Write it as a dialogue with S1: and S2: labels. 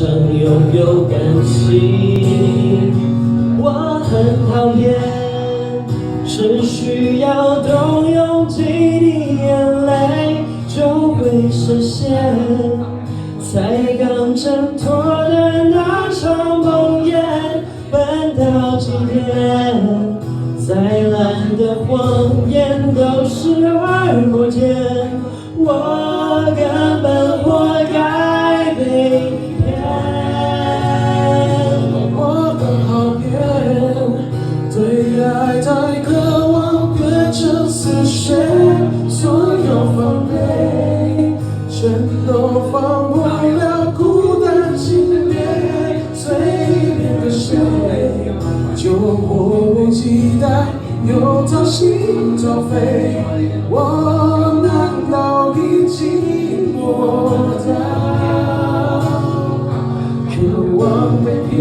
S1: 成拥有感情。我很讨厌，只需要动用几滴眼泪就会实现，才刚挣脱的那场梦魇，奔到今天，再烂的谎言都视而不见。我根本活该被骗，
S2: 我很好骗，对爱太渴望变成死穴，所有防备全都放不了，孤单轻蔑，随便的谁就迫不及待又掏心掏肺，我难道已经落单，渴望被骗？